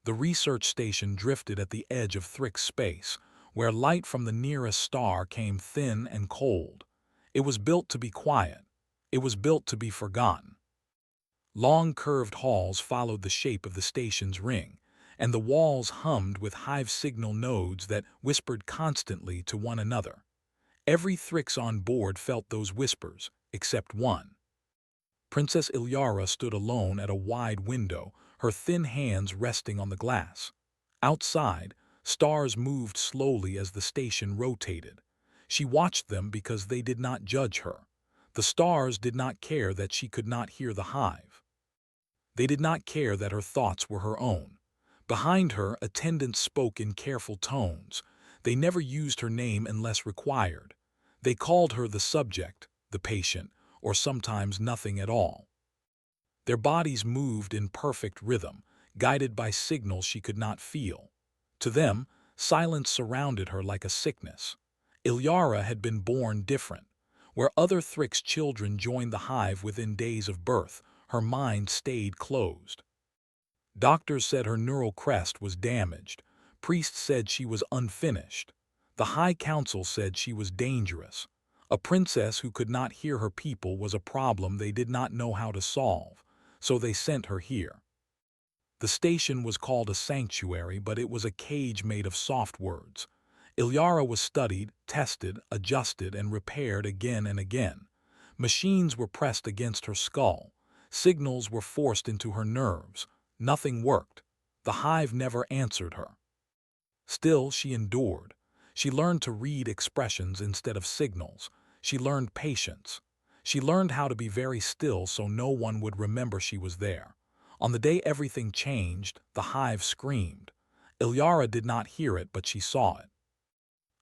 The research station drifted at the edge of Thrick's space, where light from the nearest star came thin and cold. It was built to be quiet. It was built to be forgotten. Long curved halls followed the shape of the station's ring, and the walls hummed with hive signal nodes that whispered constantly to one another. Every Thrix on board felt those whispers, except one. Princess Ilyara stood alone at a wide window, her thin hands resting on the glass. Outside, stars moved slowly as the station rotated. She watched them because they did not judge her. The stars did not care that she could not hear the hive. They did not care that her thoughts were her own. Behind her, attendants spoke in careful tones. They never used her name unless required. They called her the subject, the patient, or sometimes nothing at all. Their bodies moved in perfect rhythm, guided by signals she could not feel. To them, silence surrounded her like a sickness. Ilyara had been born different. Where other Thrix children joined the hive within days of birth, her mind stayed closed. Doctors said her neural crest was damaged. Priests said she was unfinished. The High Council said she was dangerous. A princess who could not hear her people was a problem they did not know how to solve, so they sent her here. The station was called a sanctuary, but it was a cage made of soft words. Ilyara was studied, tested, adjusted, and repaired again and again. Machines were pressed against her skull. Signals were forced into her nerves. Nothing worked. The hive never answered her. Still, she endured. She learned to read expressions instead of signals. She learned patience. She learned how to be very still so no one would remember she was there. On the day everything changed, the hive screamed. Ilyara did not hear it, but she saw it.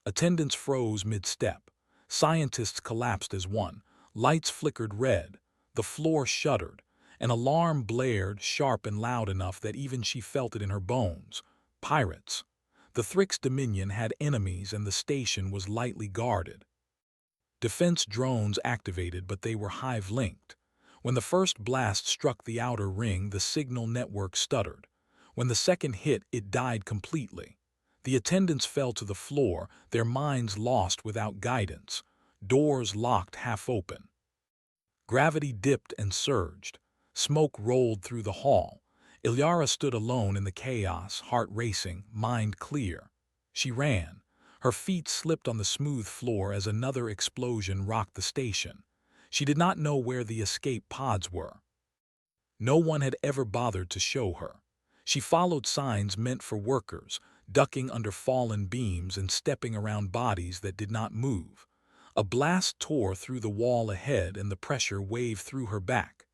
Attendants froze mid-step. Scientists collapsed as one. Lights flickered red. The floor shuddered. An alarm blared, sharp and loud enough that even she felt it in her bones. Pirates. The Thrix Dominion had enemies and the station was lightly guarded. Defense drones activated, but they were hive-linked. When the first blast struck the outer ring, the signal network stuttered. When the second hit, it died completely. The attendants fell to the floor, their minds lost without guidance. Doors locked half open. Gravity dipped and surged. Smoke rolled through the hall. Ilyara stood alone in the chaos, heart racing, mind clear. She ran. Her feet slipped on the smooth floor as another explosion rocked the station. She did not know where the escape pods were. No one had ever bothered to show her. She followed signs meant for workers, ducking under fallen beams and stepping around bodies that did not move. A blast tore through the wall ahead and the pressure waved through her back.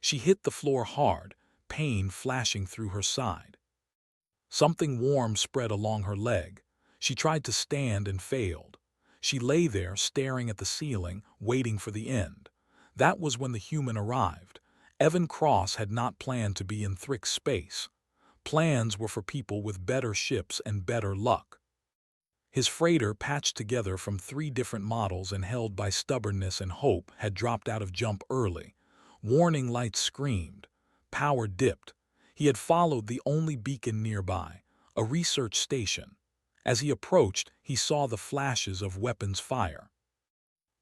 She hit the floor hard, pain flashing through her side. Something warm spread along her leg. She tried to stand and failed. She lay there staring at the ceiling, waiting for the end. That was when the human arrived. Evan Cross had not planned to be in Thrick's space. Plans were for people with better ships and better luck. His freighter, patched together from 3 different models and held by stubbornness and hope, had dropped out of jump early. Warning lights screamed. Power dipped. He had followed the only beacon nearby, a research station. As he approached, he saw the flashes of weapons fire.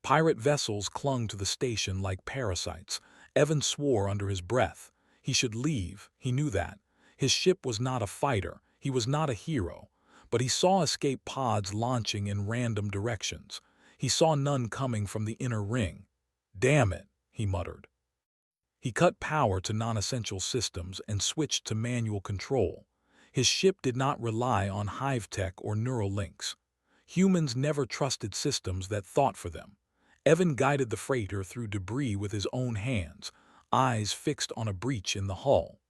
Pirate vessels clung to the station like parasites. Evan swore under his breath. He should leave, he knew that. His ship was not a fighter, he was not a hero. But he saw escape pods launching in random directions. He saw none coming from the inner ring. "Damn it," he muttered. He cut power to non-essential systems and switched to manual control. His ship did not rely on hive tech or neural links. Humans never trusted systems that thought for them. Evan guided the freighter through debris with his own hands, eyes fixed on a breach in the hull.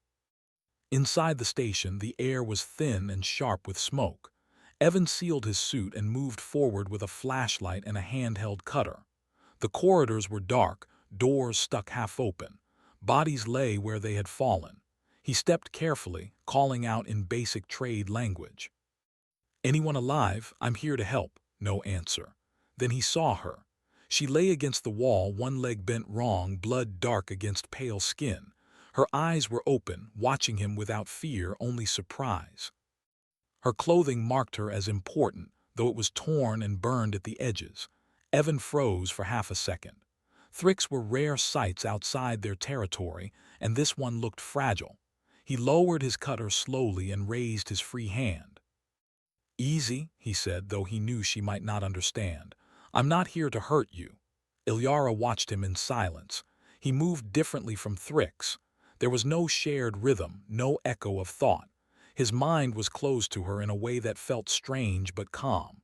Inside the station, the air was thin and sharp with smoke. Evan sealed his suit and moved forward with a flashlight and a handheld cutter. The corridors were dark, doors stuck half open. Bodies lay where they had fallen. He stepped carefully, calling out in basic trade language. "Anyone alive? I'm here to help." No answer. Then he saw her. She lay against the wall, one leg bent wrong, blood dark against pale skin. Her eyes were open, watching him without fear, only surprise. Her clothing marked her as important, though it was torn and burned at the edges. Evan froze for half a second. Thricks were rare sights outside their territory, and this one looked fragile. He lowered his cutter slowly and raised his free hand. "Easy," he said, though he knew she might not understand. "I'm not here to hurt you." Ilyara watched him in silence. He moved differently from Thrix. There was no shared rhythm, no echo of thought. His mind was closed to her in a way that felt strange but calm.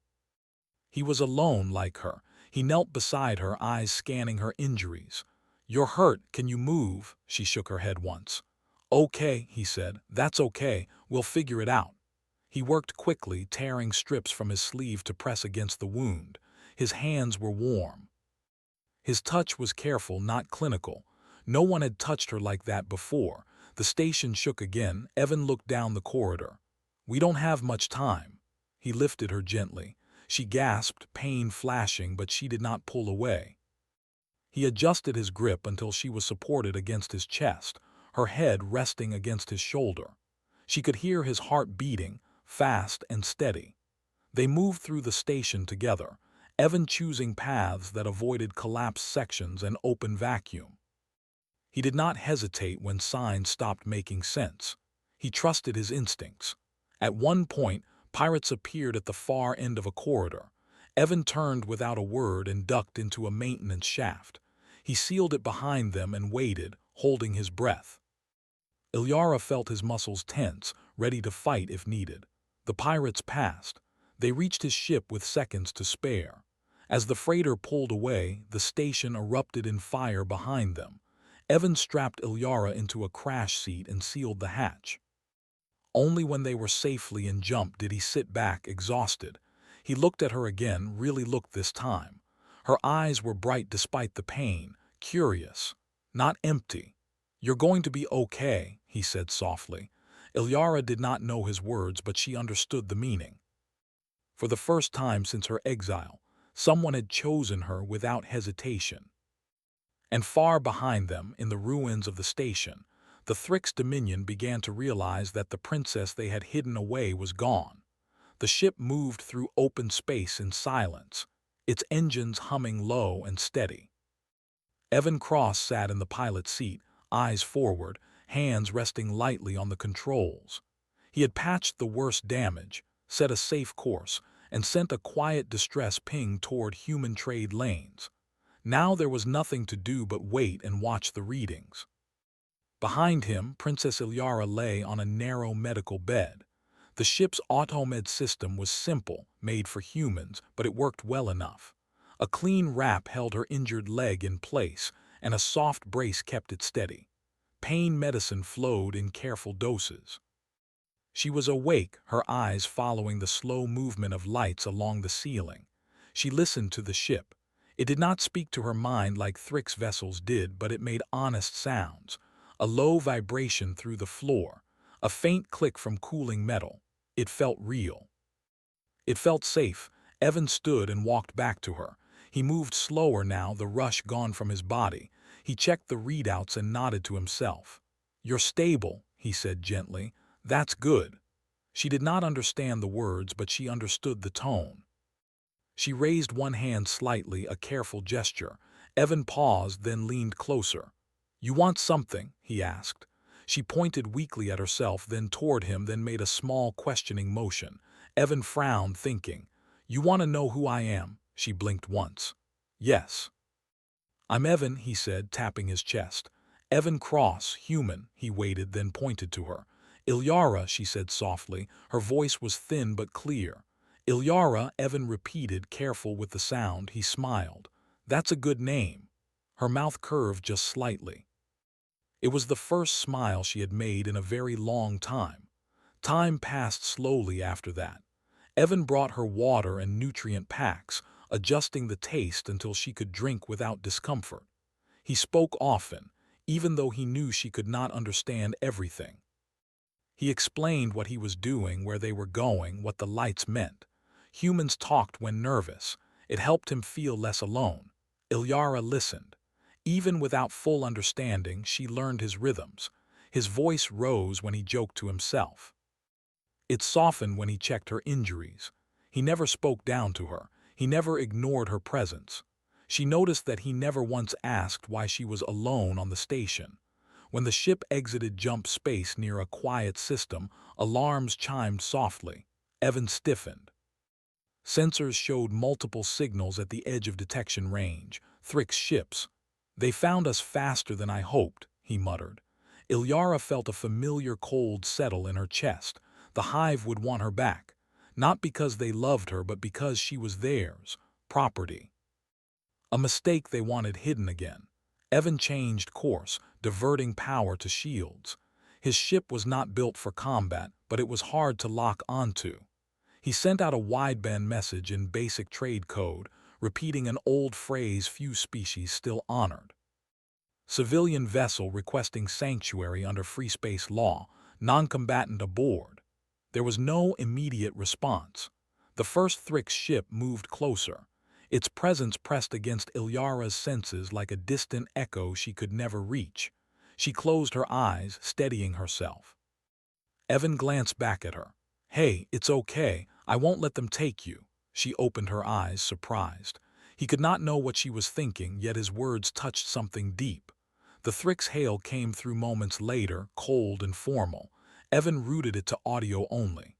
He was alone like her. He knelt beside her, eyes scanning her injuries. "You're hurt, can you move?" She shook her head once. "Okay," he said, "that's okay, we'll figure it out." He worked quickly, tearing strips from his sleeve to press against the wound. His hands were warm. His touch was careful, not clinical. No one had touched her like that before. The station shook again. Evan looked down the corridor. "We don't have much time." He lifted her gently. She gasped, pain flashing, but she did not pull away. He adjusted his grip until she was supported against his chest, her head resting against his shoulder. She could hear his heart beating, fast and steady. They moved through the station together, Evan choosing paths that avoided collapsed sections and open vacuum. He did not hesitate when signs stopped making sense. He trusted his instincts. At one point, pirates appeared at the far end of a corridor. Evan turned without a word and ducked into a maintenance shaft. He sealed it behind them and waited, holding his breath. Ilyara felt his muscles tense, ready to fight if needed. The pirates passed. They reached his ship with seconds to spare. As the freighter pulled away, the station erupted in fire behind them. Evan strapped Ilyara into a crash seat and sealed the hatch. Only when they were safely in jump did he sit back, exhausted. He looked at her again, really looked this time. Her eyes were bright despite the pain, curious, not empty. "You're going to be okay," he said softly. Ilyara did not know his words, but she understood the meaning. For the first time since her exile, someone had chosen her without hesitation. And far behind them, in the ruins of the station, the Thrix Dominion began to realize that the princess they had hidden away was gone. The ship moved through open space in silence, its engines humming low and steady. Evan Cross sat in the pilot's seat, eyes forward, hands resting lightly on the controls. He had patched the worst damage, set a safe course, and sent a quiet distress ping toward human trade lanes. Now there was nothing to do but wait and watch the readings. Behind him, Princess Ilyara lay on a narrow medical bed. The ship's automed system was simple, made for humans, but it worked well enough. A clean wrap held her injured leg in place, and a soft brace kept it steady. Pain medicine flowed in careful doses. She was awake, her eyes following the slow movement of lights along the ceiling. She listened to the ship. It did not speak to her mind like Thrix vessels did, but it made honest sounds. A low vibration through the floor, a faint click from cooling metal. It felt real. It felt safe. Evan stood and walked back to her. He moved slower now, the rush gone from his body. He checked the readouts and nodded to himself. "You're stable," he said gently. "That's good." She did not understand the words, but she understood the tone. She raised one hand slightly, a careful gesture. Evan paused, then leaned closer. "You want something?" he asked. She pointed weakly at herself, then toward him, then made a small questioning motion. Evan frowned, thinking. "You want to know who I am?" She blinked once. "Yes." "I'm Evan," he said, tapping his chest. "Evan Cross, human." He waited, then pointed to her. "Ilyara," she said softly. Her voice was thin but clear. "Ilyara," Evan repeated, careful with the sound. He smiled. "That's a good name." Her mouth curved just slightly. It was the first smile she had made in a very long time. Time passed slowly after that. Evan brought her water and nutrient packs, adjusting the taste until she could drink without discomfort. He spoke often, even though he knew she could not understand everything. He explained what he was doing, where they were going, what the lights meant. Humans talked when nervous. It helped him feel less alone. Ilyara listened. Even without full understanding, she learned his rhythms. His voice rose when he joked to himself. It softened when he checked her injuries. He never spoke down to her. He never ignored her presence. She noticed that he never once asked why she was alone on the station. When the ship exited jump space near a quiet system, alarms chimed softly. Evan stiffened. Sensors showed multiple signals at the edge of detection range. Thrick's ships. They found us faster than I hoped, he muttered. Ilyara felt a familiar cold settle in her chest. The hive would want her back. Not because they loved her, but because she was theirs. Property. A mistake they wanted hidden again. Evan changed course, diverting power to shields. His ship was not built for combat, but it was hard to lock onto. He sent out a wideband message in basic trade code, repeating an old phrase few species still honored. Civilian vessel requesting sanctuary under free space law, non-combatant aboard. There was no immediate response. The first Thrick's ship moved closer. Its presence pressed against Ilyara's senses like a distant echo she could never reach. She closed her eyes, steadying herself. Evan glanced back at her. "Hey, it's okay. I won't let them take you." She opened her eyes, surprised. He could not know what she was thinking, yet his words touched something deep. The Thrick's hail came through moments later, cold and formal. Evan rooted it to audio only.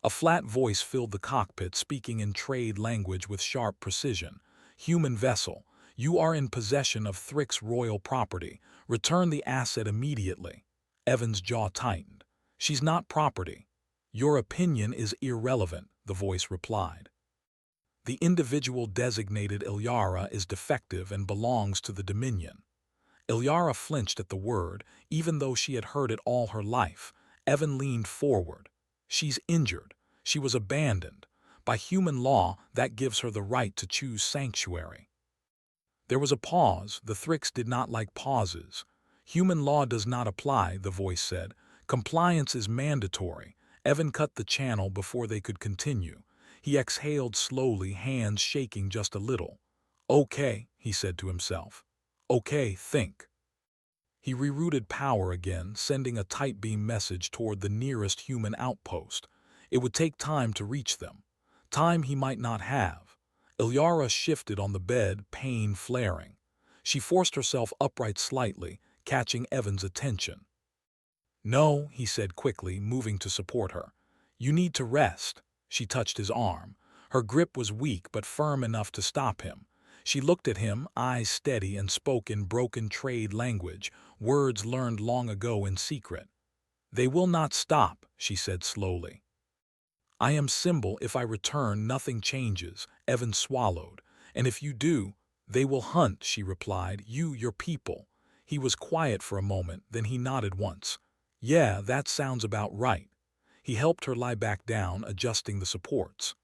A flat voice filled the cockpit, speaking in trade language with sharp precision. "Human vessel, you are in possession of Thrick's royal property. Return the asset immediately." Evan's jaw tightened. "She's not property." "Your opinion is irrelevant," the voice replied. "The individual designated Ilyara is defective and belongs to the Dominion." Ilyara flinched at the word, even though she had heard it all her life. Evan leaned forward. "She's injured. She was abandoned. By human law, that gives her the right to choose sanctuary." There was a pause. The Thricks did not like pauses. "Human law does not apply," the voice said. "Compliance is mandatory." Evan cut the channel before they could continue. He exhaled slowly, hands shaking just a little. "Okay," he said to himself. "Okay, think." He rerouted power again, sending a tight beam message toward the nearest human outpost. It would take time to reach them. Time he might not have. Ilyara shifted on the bed, pain flaring. She forced herself upright slightly, catching Evan's attention. "No," he said quickly, moving to support her. "You need to rest." She touched his arm. Her grip was weak but firm enough to stop him. She looked at him, eyes steady, and spoke in broken trade language, words learned long ago in secret. "They will not stop," she said slowly. "I am symbol. If I return, nothing changes." Evan swallowed. "And if you do, they will hunt," she replied. "You, your people." He was quiet for a moment, then he nodded once. "Yeah, that sounds about right." He helped her lie back down, adjusting the supports.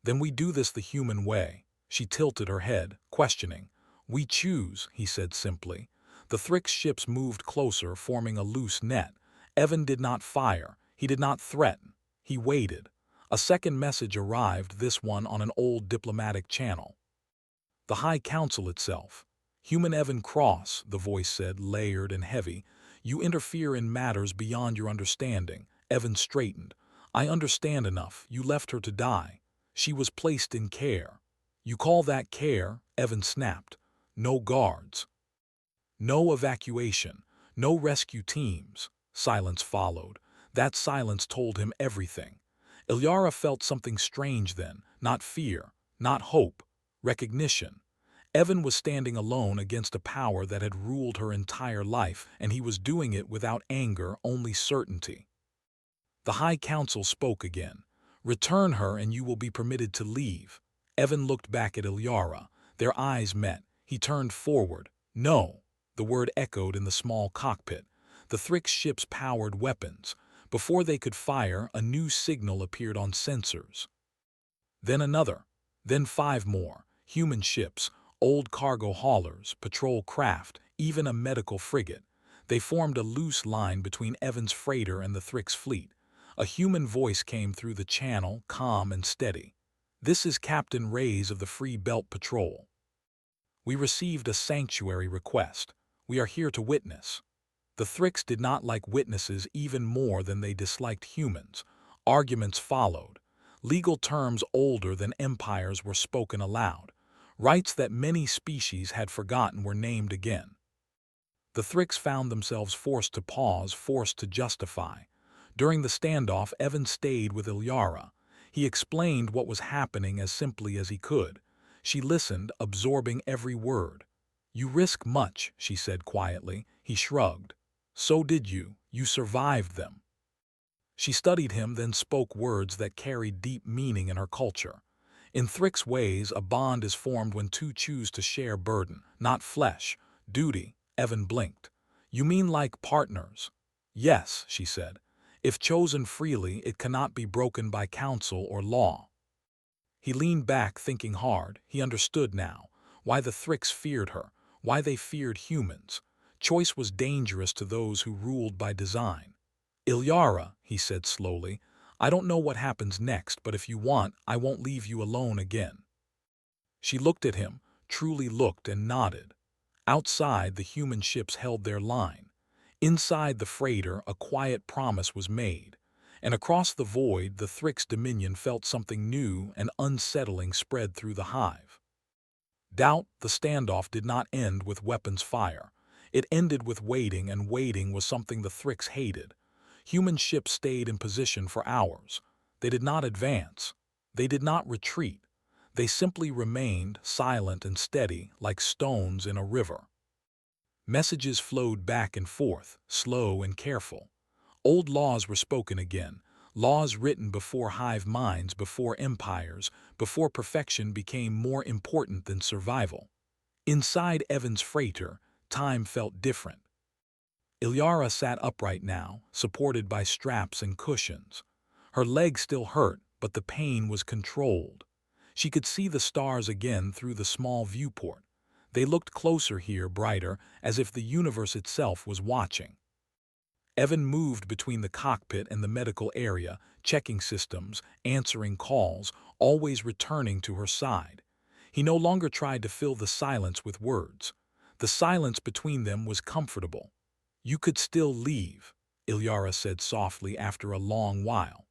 "Then we do this the human way." She tilted her head, questioning. "We choose," he said simply. The Thrick's ships moved closer, forming a loose net. Evan did not fire. He did not threaten. He waited. A second message arrived, this one on an old diplomatic channel. "The High Council itself." "Human Evan Cross," the voice said, layered and heavy. "You interfere in matters beyond your understanding." Evan straightened. "I understand enough. You left her to die. She was placed in care." "You call that care?" Evan snapped. "No guards. No evacuation. No rescue teams." Silence followed. That silence told him everything. Ilyara felt something strange then, not fear, not hope, recognition. Evan was standing alone against a power that had ruled her entire life, and he was doing it without anger, only certainty. The High Council spoke again. "Return her and you will be permitted to leave." Evan looked back at Ilyara. Their eyes met. He turned forward. "No." The word echoed in the small cockpit. The Thrick's ships powered weapons. Before they could fire, a new signal appeared on sensors. Then another. Then 5 more. Human ships, old cargo haulers, patrol craft, even a medical frigate. They formed a loose line between Evan's freighter and the Thrick's fleet. A human voice came through the channel, calm and steady. "This is Captain Reyes of the Free Belt Patrol. We received a sanctuary request. We are here to witness." The Thrix did not like witnesses even more than they disliked humans. Arguments followed. Legal terms older than empires were spoken aloud. Rights that many species had forgotten were named again. The Thrix found themselves forced to pause, forced to justify. During the standoff, Evan stayed with Ilyara. He explained what was happening as simply as he could. She listened, absorbing every word. "You risk much," she said quietly. He shrugged. "So did you. You survived them." She studied him, then spoke words that carried deep meaning in her culture. In Thrix ways, a bond is formed when two choose to share burden, not flesh. Duty. Evan blinked. "You mean like partners?" "Yes," she said. "If chosen freely, it cannot be broken by counsel or law." He leaned back, thinking hard. He understood now why the Thrix feared her, why they feared humans. Choice was dangerous to those who ruled by design. "Ilyara," he said slowly, "I don't know what happens next, but if you want, I won't leave you alone again." She looked at him, truly looked, and nodded. Outside, the human ships held their line. Inside the freighter, a quiet promise was made. And across the void, the Thrix Dominion felt something new and unsettling spread through the hive. Doubt. The standoff did not end with weapons fire. It ended with waiting, and waiting was something the Thrix hated. Human ships stayed in position for hours. They did not advance. They did not retreat. They simply remained, silent and steady, like stones in a river. Messages flowed back and forth, slow and careful. Old laws were spoken again, laws written before hive minds, before empires, before perfection became more important than survival. Inside Evan's freighter, time felt different. Ilyara sat upright now, supported by straps and cushions. Her legs still hurt, but the pain was controlled. She could see the stars again through the small viewport. They looked closer here, brighter, as if the universe itself was watching. Evan moved between the cockpit and the medical area, checking systems, answering calls, always returning to her side. He no longer tried to fill the silence with words. The silence between them was comfortable. "You could still leave," Ilyara said softly after a long while.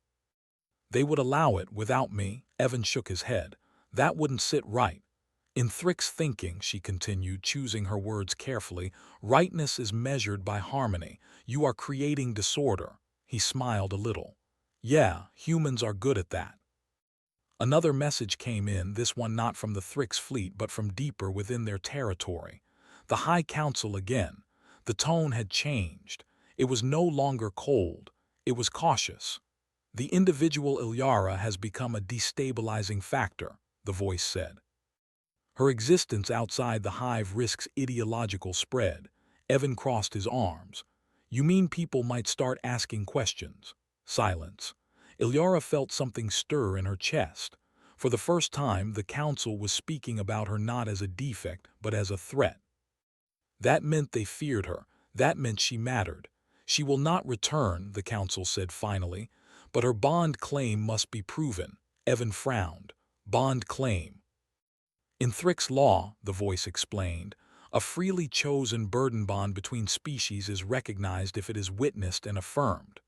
"They would allow it without me." Evan shook his head. "That wouldn't sit right." "In Thrix thinking," she continued, choosing her words carefully, "rightness is measured by harmony. You are creating disorder." He smiled a little. "Yeah, humans are good at that." Another message came in, this one not from the Thrix fleet but from deeper within their territory. The High Council again. The tone had changed. It was no longer cold. It was cautious. "The individual Ilyara has become a destabilizing factor," the voice said. "Her existence outside the hive risks ideological spread." Evan crossed his arms. "You mean people might start asking questions?" Silence. Ilyara felt something stir in her chest. For the first time, the council was speaking about her not as a defect, but as a threat. That meant they feared her. That meant she mattered. "She will not return," the council said finally, "but her bond claim must be proven." Evan frowned. "Bond claim?" "In Thrix law," the voice explained, "a freely chosen burden bond between species is recognized if it is witnessed and affirmed."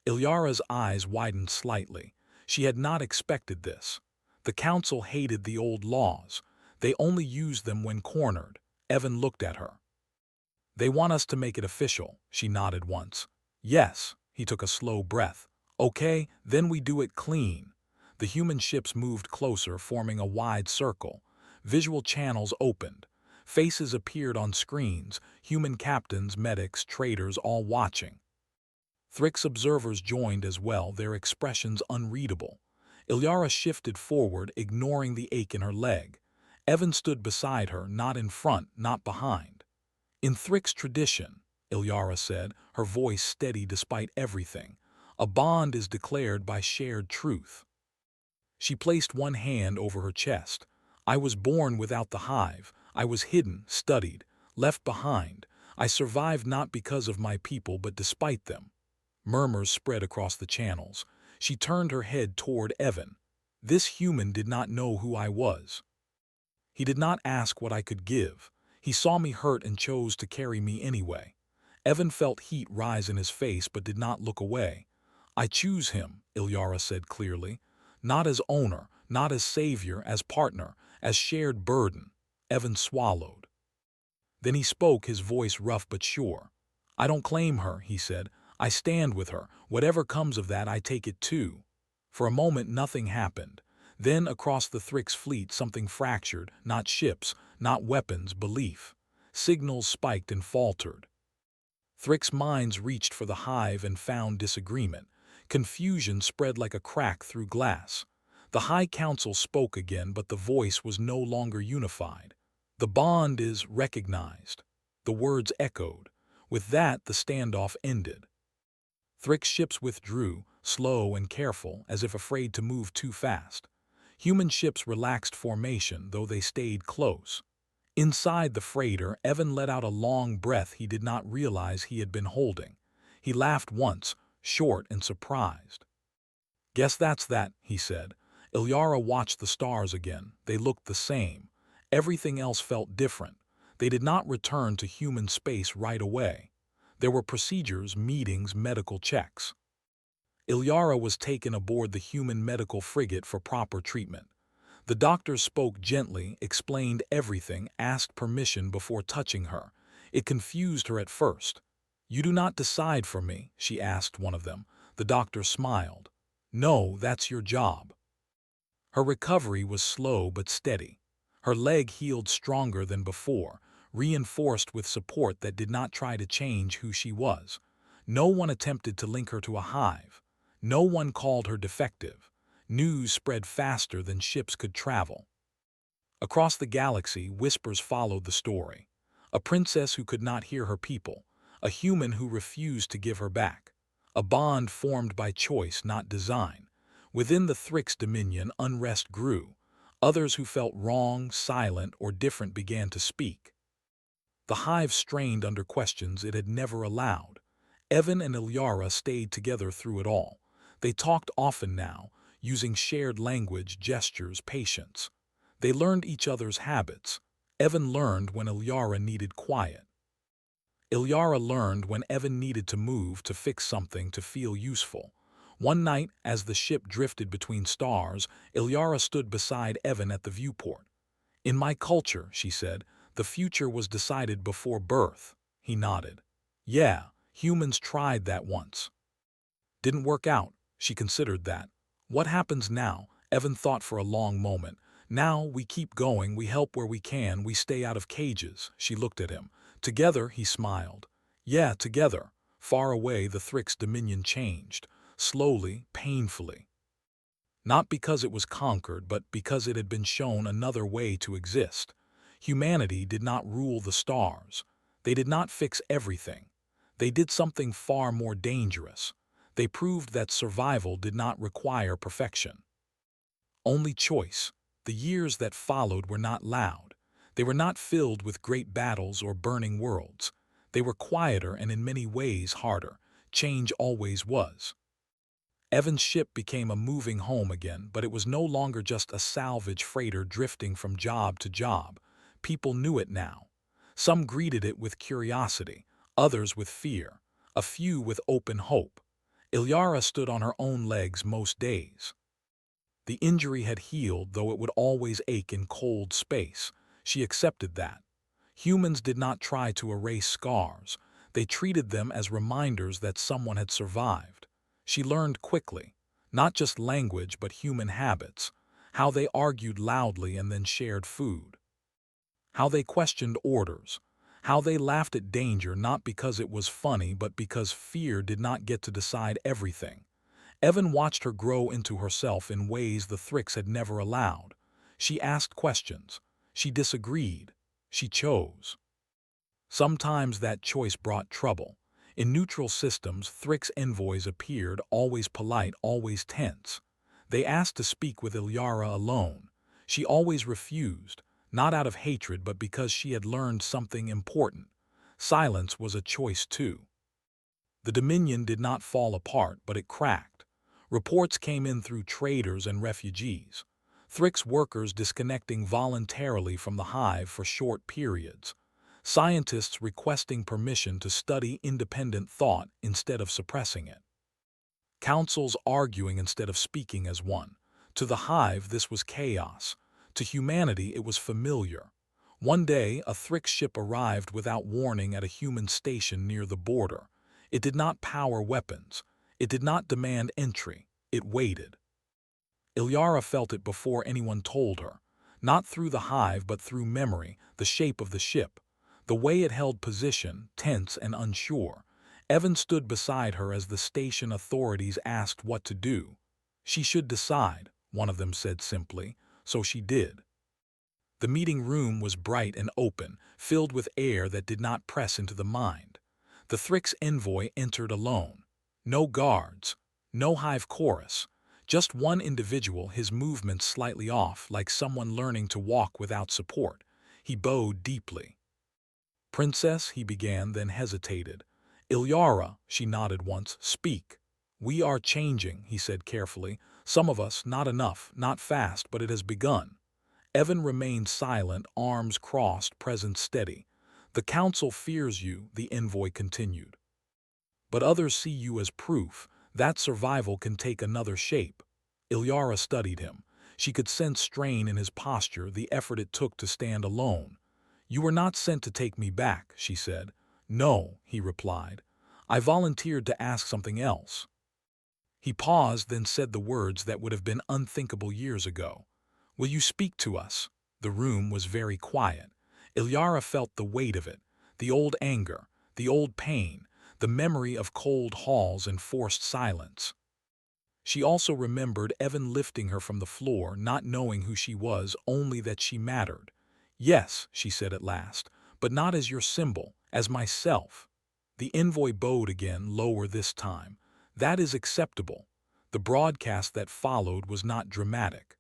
Ilyara's eyes widened slightly. She had not expected this. The council hated the old laws. They only used them when cornered. Evan looked at her. "They want us to make it official," she nodded once. "Yes." He took a slow breath. "Okay, then we do it clean." The human ships moved closer, forming a wide circle. Visual channels opened. Faces appeared on screens, human captains, medics, traders, all watching. Thrix observers joined as well, their expressions unreadable. Ilyara shifted forward, ignoring the ache in her leg. Evan stood beside her, not in front, not behind. "In Thrix tradition," Ilyara said, her voice steady despite everything, "a bond is declared by shared truth." She placed one hand over her chest. "I was born without the hive. I was hidden, studied, left behind. I survived not because of my people, but despite them." Murmurs spread across the channels. She turned her head toward Evan. "This human did not know who I was. He did not ask what I could give. He saw me hurt and chose to carry me anyway." Evan felt heat rise in his face but did not look away. "I choose him," Ilyara said clearly. "Not as owner, not as savior, as partner, as shared burden." Evan swallowed. Then he spoke, his voice rough but sure. "I don't claim her," he said. "I stand with her. Whatever comes of that, I take it too." For a moment nothing happened. Then across the Thrix fleet something fractured, not ships, not weapons, belief. Signals spiked and faltered. Thrix minds reached for the hive and found disagreement. Confusion spread like a crack through glass. The High Council spoke again, but the voice was no longer unified. "The bond is recognized." The words echoed. With that, the standoff ended. Thrix ships withdrew, slow and careful, as if afraid to move too fast. Human ships relaxed formation, though they stayed close. Inside the freighter, Evan let out a long breath he did not realize he had been holding. He laughed once, short and surprised. "Guess that's that," he said. Ilyara watched the stars again. They looked the same. Everything else felt different. They did not return to human space right away. There were procedures, meetings, medical checks. Ilyara was taken aboard the human medical frigate for proper treatment. The doctors spoke gently, explained everything, asked permission before touching her. It confused her at first. "You do not decide for me," she asked one of them. The doctor smiled. "No, that's your job." Her recovery was slow but steady. Her leg healed stronger than before, reinforced with support that did not try to change who she was. No one attempted to link her to a hive. No one called her defective. News spread faster than ships could travel. Across the galaxy, whispers followed the story. A princess who could not hear her people. A human who refused to give her back. A bond formed by choice, not design. Within the Thrix dominion, unrest grew. Others who felt wrong, silent, or different began to speak. The hive strained under questions it had never allowed. Evan and Ilyara stayed together through it all. They talked often now, using shared language, gestures, patience. They learned each other's habits. Evan learned when Ilyara needed quiet. Ilyara learned when Evan needed to move, to fix something, to feel useful. One night, as the ship drifted between stars, Ilyara stood beside Evan at the viewport. "In my culture," she said, "the future was decided before birth." He nodded. "Yeah, humans tried that once. Didn't work out." She considered that. "What happens now?" Evan thought for a long moment. "Now we keep going, we help where we can, we stay out of cages." She looked at him. "Together," he smiled. "Yeah, together." Far away, the Thrix dominion changed. Slowly, painfully. Not because it was conquered, but because it had been shown another way to exist. Humanity did not rule the stars. They did not fix everything. They did something far more dangerous. They proved that survival did not require perfection. Only choice. The years that followed were not loud. They were not filled with great battles or burning worlds. They were quieter and in many ways harder. Change always was. Evan's ship became a moving home again, but it was no longer just a salvage freighter drifting from job to job. People knew it now. Some greeted it with curiosity, others with fear, a few with open hope. Ilyara stood on her own legs most days. The injury had healed, though it would always ache in cold space. She accepted that. Humans did not try to erase scars. They treated them as reminders that someone had survived. She learned quickly, not just language but human habits, how they argued loudly and then shared food, how they questioned orders, how they laughed at danger not because it was funny but because fear did not get to decide everything. Evan watched her grow into herself in ways the Thrix had never allowed. She asked questions. She disagreed. She chose. Sometimes that choice brought trouble. In neutral systems, Thrix envoys appeared, always polite, always tense. They asked to speak with Ilyara alone. She always refused, not out of hatred but because she had learned something important. Silence was a choice too. The Dominion did not fall apart, but it cracked. Reports came in through traders and refugees. Thrix workers disconnecting voluntarily from the hive for short periods. scientists requesting permission to study independent thought instead of suppressing it, councils arguing instead of speaking as one. To the hive, this was chaos. To humanity, it was familiar. One day, a Thrix ship arrived without warning at a human station near the border. It did not power weapons. It did not demand entry. It waited. Ilyara felt it before anyone told her. Not through the hive, but through memory, the shape of the ship. The way it held position, tense and unsure. Evan stood beside her as the station authorities asked what to do. She should decide, one of them said simply, so she did. The meeting room was bright and open, filled with air that did not press into the mind. The Thrix envoy entered alone. No guards, no hive chorus, just one individual, his movements slightly off, like someone learning to walk without support. He bowed deeply. "Princess," he began, then hesitated. "Ilyara," she nodded once, "speak." "We are changing," he said carefully. "Some of us, not enough, not fast, but it has begun." Evan remained silent, arms crossed, presence steady. "The council fears you," the envoy continued. "But others see you as proof that survival can take another shape." Ilyara studied him. She could sense strain in his posture, the effort it took to stand alone. "You were not sent to take me back," she said. "No," he replied. "I volunteered to ask something else." He paused, then said the words that would have been unthinkable years ago. "Will you speak to us?" The room was very quiet. Ilyara felt the weight of it, the old anger, the old pain, the memory of cold halls and forced silence. She also remembered Evan lifting her from the floor, not knowing who she was, only that she mattered. "Yes," she said at last, "but not as your symbol, as myself." The envoy bowed again, lower this time. "That is acceptable." The broadcast that followed was not dramatic.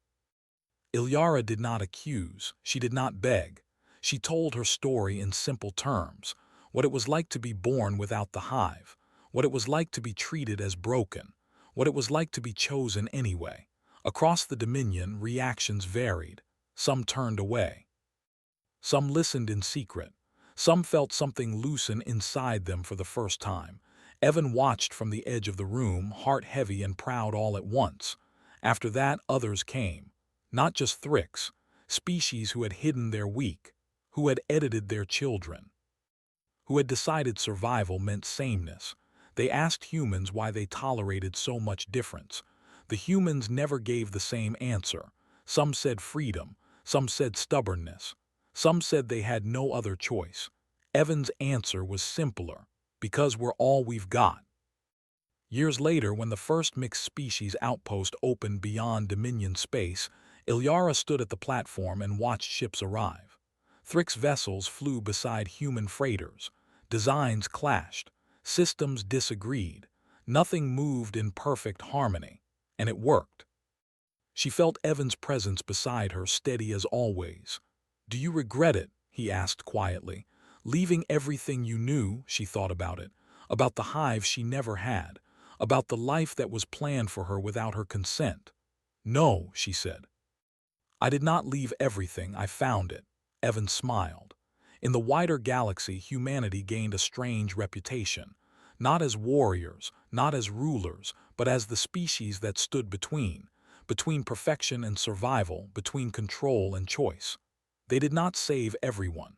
Ilyara did not accuse, she did not beg. She told her story in simple terms, what it was like to be born without the hive, what it was like to be treated as broken, what it was like to be chosen anyway. Across the Dominion, reactions varied. Some turned away. Some listened in secret. Some felt something loosen inside them for the first time. Evan watched from the edge of the room, heart heavy and proud all at once. After that, others came. Not just Thrix, species who had hidden their weak, who had edited their children, who had decided survival meant sameness. They asked humans why they tolerated so much difference. The humans never gave the same answer. Some said freedom, some said stubbornness, some said they had no other choice. Evan's answer was simpler, because we're all we've got. Years later, when the first mixed species outpost opened beyond Dominion space, Ilyara stood at the platform and watched ships arrive. Thrix vessels flew beside human freighters. Designs clashed. Systems disagreed. Nothing moved in perfect harmony. And it worked. She felt Evan's presence beside her, steady as always. "Do you regret it?" he asked quietly. "Leaving everything you knew," she thought about the hive she never had, about the life that was planned for her without her consent. "No," she said. "I did not leave everything, I found it." Evan smiled. In the wider galaxy, humanity gained a strange reputation. Not as warriors, not as rulers, but as the species that stood between perfection and survival, between control and choice. They did not save everyone.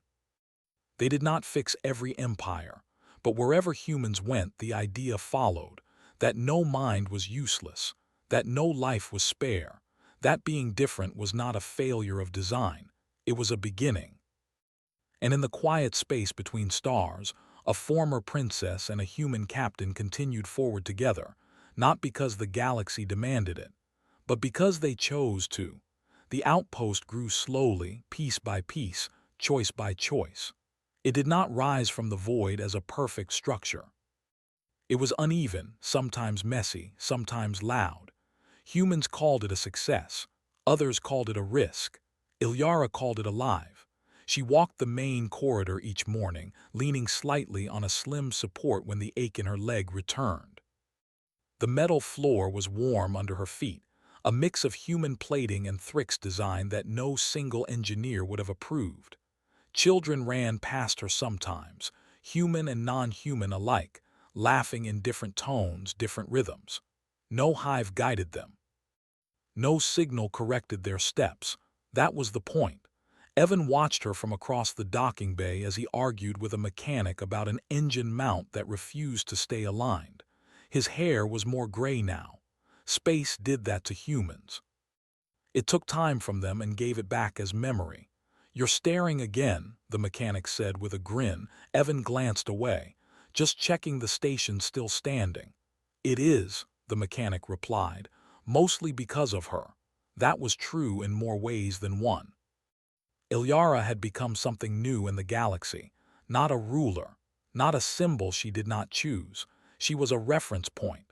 They did not fix every empire. But wherever humans went, the idea followed, that no mind was useless, that no life was spare, that being different was not a failure of design, it was a beginning. And in the quiet space between stars, a former princess and a human captain continued forward together, not because the galaxy demanded it, but because they chose to. The outpost grew slowly, piece by piece, choice by choice. It did not rise from the void as a perfect structure. It was uneven, sometimes messy, sometimes loud. Humans called it a success. Others called it a risk. Ilyara called it alive. She walked the main corridor each morning, leaning slightly on a slim support when the ache in her leg returned. The metal floor was warm under her feet, a mix of human plating and Thrix design that no single engineer would have approved. Children ran past her sometimes, human and non-human alike, laughing in different tones, different rhythms. No hive guided them. No signal corrected their steps. That was the point. Evan watched her from across the docking bay as he argued with a mechanic about an engine mount that refused to stay aligned. His hair was more gray now. Space did that to humans. It took time from them and gave it back as memory. "You're staring again," the mechanic said with a grin. Evan glanced away, just checking the station still standing. "It is," the mechanic replied, "mostly because of her." That was true in more ways than one. Ilyara had become something new in the galaxy, not a ruler, not a symbol she did not choose. She was a reference point.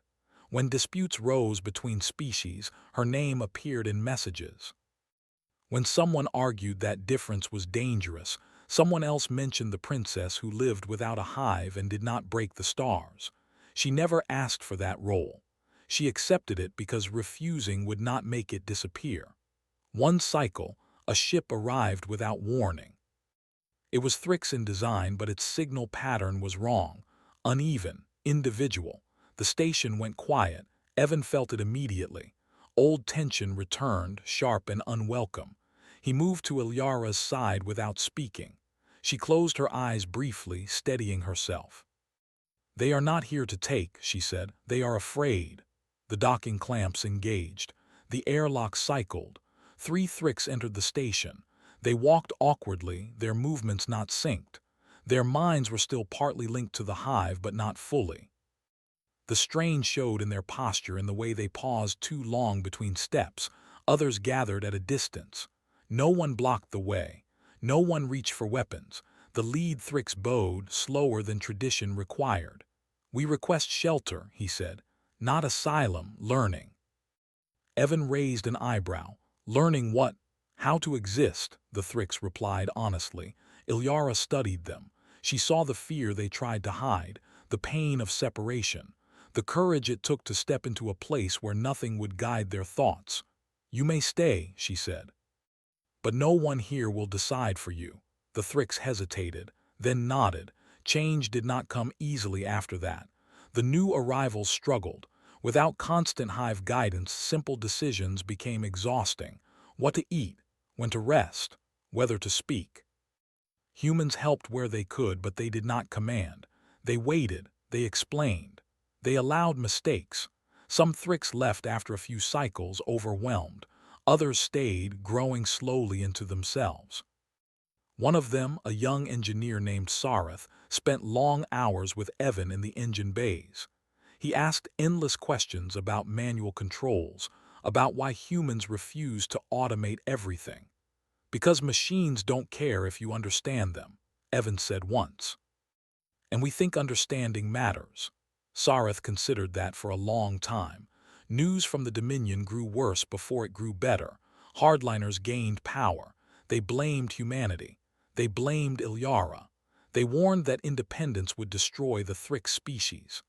When disputes rose between species, her name appeared in messages. When someone argued that difference was dangerous, someone else mentioned the princess who lived without a hive and did not break the stars. She never asked for that role. She accepted it because refusing would not make it disappear. One cycle, a ship arrived without warning. It was Thrix in design, but its signal pattern was wrong, uneven, individual. The station went quiet. Evan felt it immediately. Old tension returned, sharp and unwelcome. He moved to Ilyara's side without speaking. She closed her eyes briefly, steadying herself. "They are not here to take," she said. "They are afraid." The docking clamps engaged. The airlock cycled. 3 Thrix entered the station. They walked awkwardly, their movements not synced. Their minds were still partly linked to the hive, but not fully. The strain showed in their posture, in the way they paused too long between steps. Others gathered at a distance. No one blocked the way. No one reached for weapons. The lead Thrix bowed, slower than tradition required. "We request shelter," he said. "Not asylum, learning." Evan raised an eyebrow. "Learning what?" "How to exist," the Thrix replied honestly. Ilyara studied them. She saw the fear they tried to hide, the pain of separation, the courage it took to step into a place where nothing would guide their thoughts. "You may stay," she said. "But no one here will decide for you." The Thrix hesitated, then nodded. Change did not come easily after that. The new arrivals struggled. Without constant hive guidance, simple decisions became exhausting. What to eat, when to rest, whether to speak. Humans helped where they could, but they did not command. They waited, they explained. They allowed mistakes. Some Thrix left after a few cycles, overwhelmed. Others stayed, growing slowly into themselves. One of them, a young engineer named Sareth, spent long hours with Evan in the engine bays. He asked endless questions about manual controls, about why humans refuse to automate everything. "Because machines don't care if you understand them," Evan said once. "And we think understanding matters." Sareth considered that for a long time. News from the Dominion grew worse before it grew better. Hardliners gained power. They blamed humanity. They blamed Ilyara. They warned that independence would destroy the Thrix species.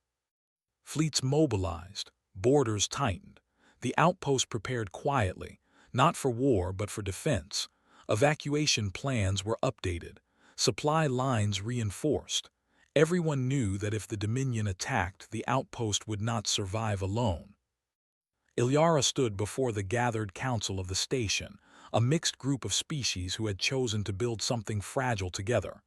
Fleets mobilized. Borders tightened. The outpost prepared quietly, not for war but for defense. Evacuation plans were updated. Supply lines reinforced. Everyone knew that if the Dominion attacked, the outpost would not survive alone. Ilyara stood before the gathered council of the station, a mixed group of species who had chosen to build something fragile together.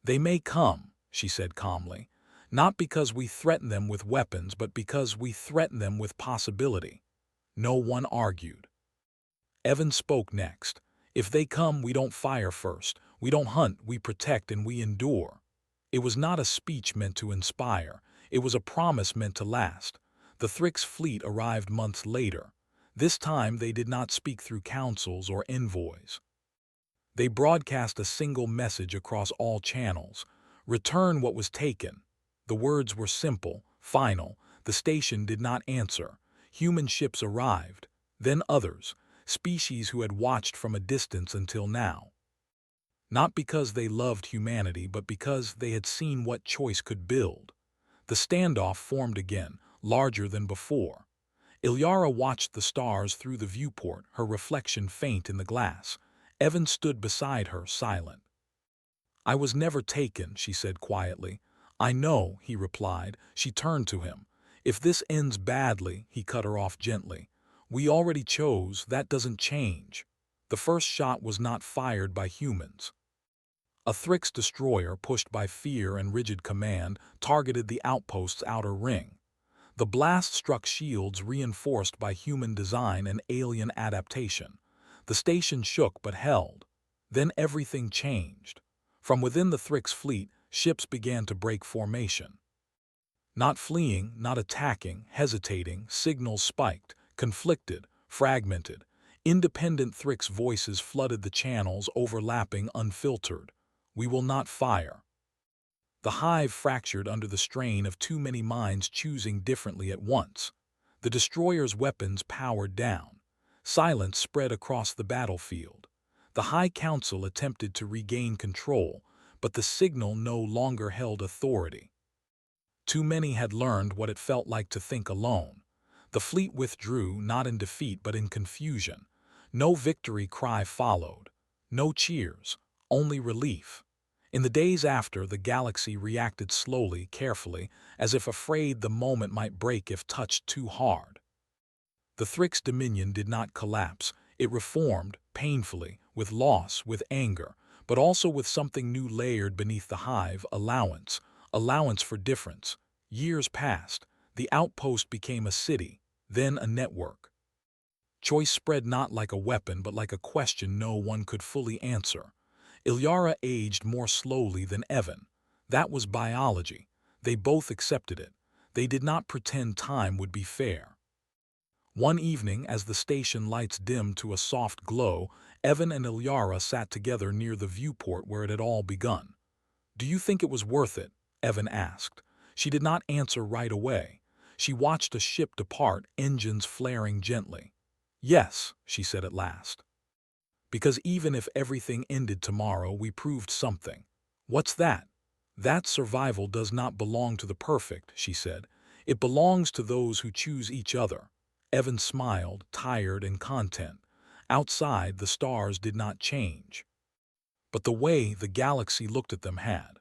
"They may come," she said calmly, "not because we threaten them with weapons, but because we threaten them with possibility." No one argued. Evan spoke next. "If they come, we don't fire first. We don't hunt, we protect, and we endure." It was not a speech meant to inspire. It was a promise meant to last. The Thrix fleet arrived months later. This time they did not speak through councils or envoys. They broadcast a single message across all channels: "Return what was taken." The words were simple, final. The station did not answer. Human ships arrived. Then others, species who had watched from a distance until now. Not because they loved humanity, but because they had seen what choice could build. The standoff formed again, larger than before. Ilyara watched the stars through the viewport, her reflection faint in the glass. Evan stood beside her, silent. I was never taken, she said quietly. I know, he replied. She turned to him. If this ends badly, he cut her off gently. We already chose, that doesn't change. The first shot was not fired by humans. A Thrix destroyer, pushed by fear and rigid command, targeted the outpost's outer ring. The blast struck shields reinforced by human design and alien adaptation. The station shook but held. Then everything changed. From within the Thrix fleet, ships began to break formation. Not fleeing, not attacking, hesitating, signals spiked, conflicted, fragmented. Independent Thrix voices flooded the channels, overlapping, unfiltered. We will not fire. The hive fractured under the strain of too many minds choosing differently at once. The destroyer's weapons powered down. Silence spread across the battlefield. The High Council attempted to regain control, but the signal no longer held authority. Too many had learned what it felt like to think alone. The fleet withdrew, not in defeat but in confusion. No victory cry followed. No cheers, only relief. In the days after, the galaxy reacted slowly, carefully, as if afraid the moment might break if touched too hard. The Thrix dominion did not collapse. It reformed, painfully, with loss, with anger, but also with something new layered beneath the hive: allowance. Allowance for difference. Years passed. The outpost became a city, then a network. Choice spread not like a weapon, but like a question no one could fully answer. Ilyara aged more slowly than Evan. That was biology. They both accepted it. They did not pretend time would be fair. One evening, as the station lights dimmed to a soft glow, Evan and Ilyara sat together near the viewport where it had all begun. "Do you think it was worth it?" Evan asked. She did not answer right away. She watched a ship depart, engines flaring gently. "Yes," she said at last. "Because even if everything ended tomorrow, we proved something." "What's that?" "That survival does not belong to the perfect," she said. "It belongs to those who choose each other." Evan smiled, tired and content. Outside, the stars did not change. But the way the galaxy looked at them had.